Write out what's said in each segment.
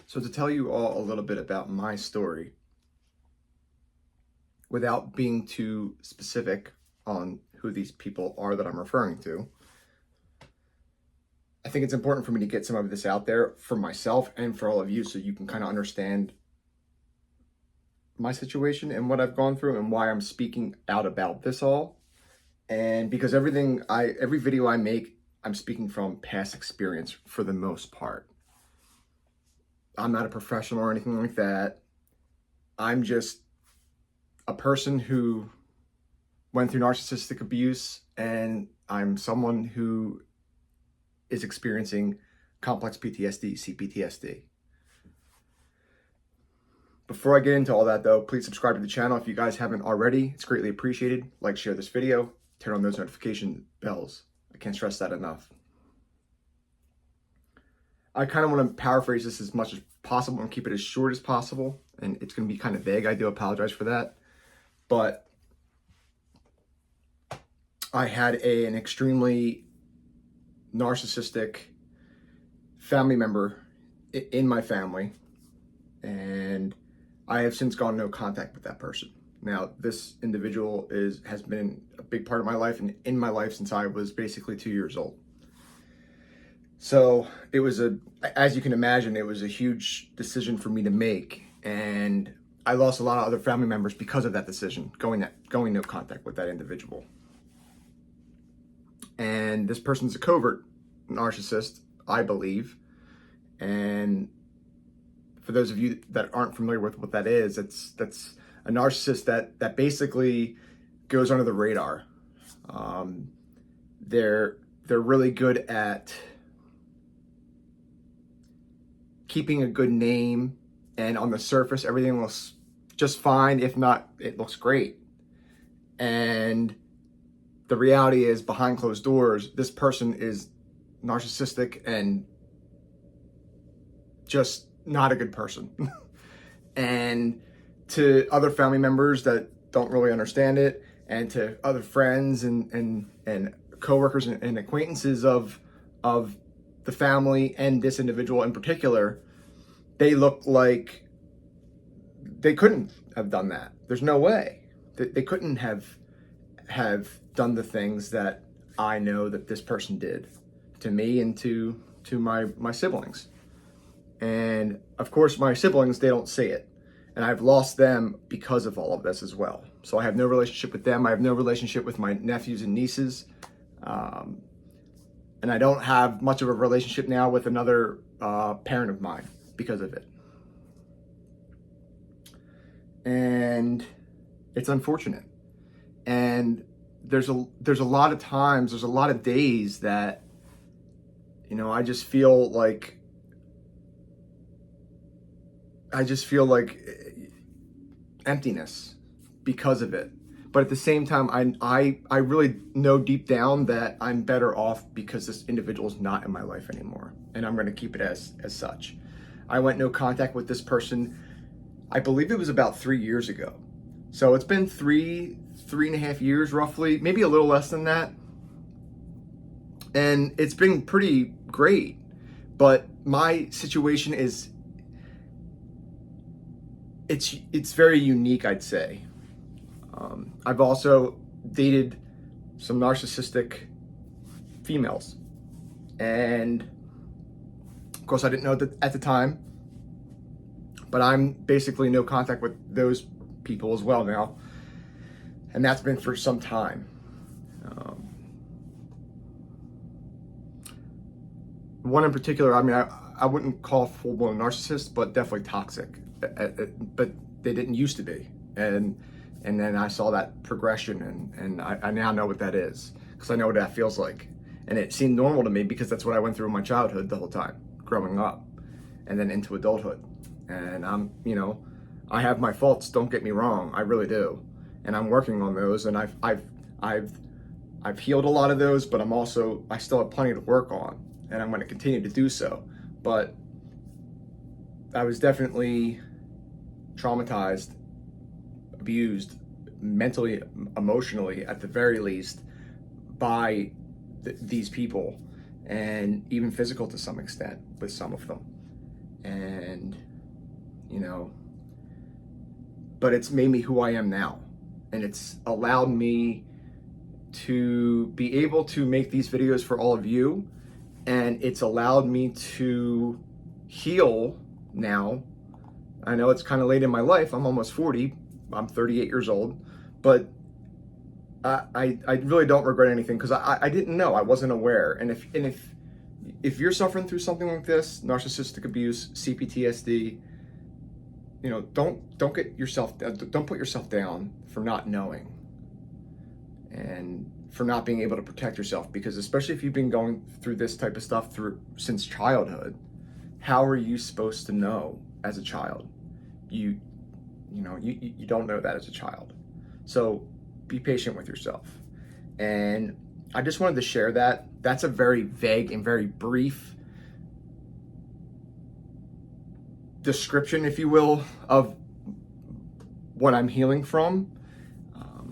So to tell you all a little bit about my story, without being too specific on who these people are that I'm referring to, I think it's important for me to get some of this out there for myself and for all of you so you can kind of understand my situation and what I've gone through and why I'm speaking out about this all. And because every video I make, I'm speaking from past experience for the most part. I'm not a professional or anything like that. I'm just a person who went through narcissistic abuse, and I'm someone who is experiencing complex PTSD, CPTSD. Before I get into all that though, please subscribe to the channel if you guys haven't already. It's greatly appreciated. Like, share this video, turn on those notification bells. I can't stress that enough. I kind of want to paraphrase this as much as possible and keep it as short as possible. And it's going to be kind of vague. I do apologize for that. But I had an extremely narcissistic family member in my family. And I have since gone no contact with that person. Now, this individual has been a big part of my life and in my life since I was basically 2 years old. So it was as you can imagine, it was a huge decision for me to make. And I lost a lot of other family members because of that decision, going no contact with that individual. And this person's a covert narcissist, I believe. And for those of you that aren't familiar with what that is, that's a narcissist that basically goes under the radar. They're really good at keeping a good name, and on the surface everything looks just fine. If not, it looks great. And the reality is, behind closed doors, this person is narcissistic and just not a good person. And to other family members that don't really understand it, and to other friends and coworkers and acquaintances of the family and this individual in particular, they look like they couldn't have done that. There's no way that they couldn't have done the things that I know that this person did to me and to my siblings. And of course, my siblings, they don't see it. And I've lost them because of all of this as well. So I have no relationship with them. I have no relationship with my nephews and nieces. And I don't have much of a relationship now with another parent of mine because of it. And it's unfortunate. And there's a lot of times, there's a lot of days that, I just feel like emptiness because of it. But at the same time, I really know deep down that I'm better off because this individual is not in my life anymore. And I'm going to keep it as such. I went no contact with this person, I believe it was about 3 years ago. So it's been three and a half years roughly, maybe a little less than that. And it's been pretty great. But my situation is, it's very unique, I'd say. I've also dated some narcissistic females, and of course I didn't know that at the time, but I'm basically no contact with those people as well now, and that's been for some time. One in particular, I wouldn't call full-blown narcissist, but definitely toxic. But they didn't used to be, and then I saw that progression, and I now know what that is, because I know what that feels like. And it seemed normal to me because that's what I went through in my childhood the whole time, growing up, and then into adulthood. And I have my faults, don't get me wrong, I really do. And I'm working on those, and I've healed a lot of those, but I still have plenty to work on, and I'm going to continue to do so. But I was definitely traumatized, abused, mentally, emotionally, at the very least, by these people, and even physical to some extent with some of them. and, you know, but it's made me who I am now. And it's allowed me to be able to make these videos for all of you. And it's allowed me to heal now. I know it's kind of late in my life. I'm almost 40. I'm 38 years old. But I really don't regret anything, because I didn't know. I wasn't aware. And if you're suffering through something like this, narcissistic abuse, CPTSD, you know, don't put yourself down for not knowing and for not being able to protect yourself. Because especially if you've been going through this type of stuff since childhood, how are you supposed to know as a child? You don't know that as a child. So be patient with yourself. And I just wanted to share that. That's a very vague and very brief description, if you will, of what I'm healing from.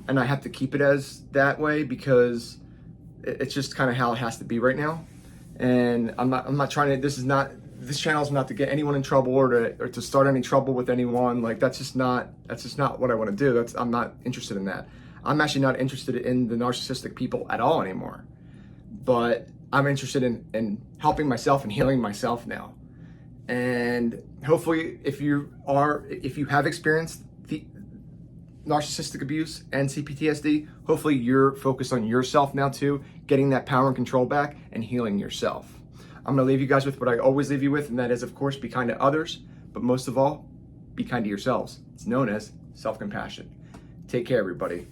And I have to keep it as that way, because it's just kind of how it has to be right now. And I'm not trying to, this channel is not to get anyone in trouble or to start any trouble with anyone. Like, that's just not what I want to do. I'm not interested in that. I'm actually not interested in the narcissistic people at all anymore. But I'm interested in helping myself and healing myself now. And hopefully, if you have experienced the narcissistic abuse and CPTSD, hopefully you're focused on yourself now too, getting that power and control back and healing yourself. I'm gonna leave you guys with what I always leave you with, and that is, of course, be kind to others, but most of all, be kind to yourselves. It's known as self-compassion. Take care, everybody.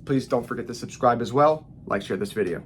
Please don't forget to subscribe as well. Like, share this video.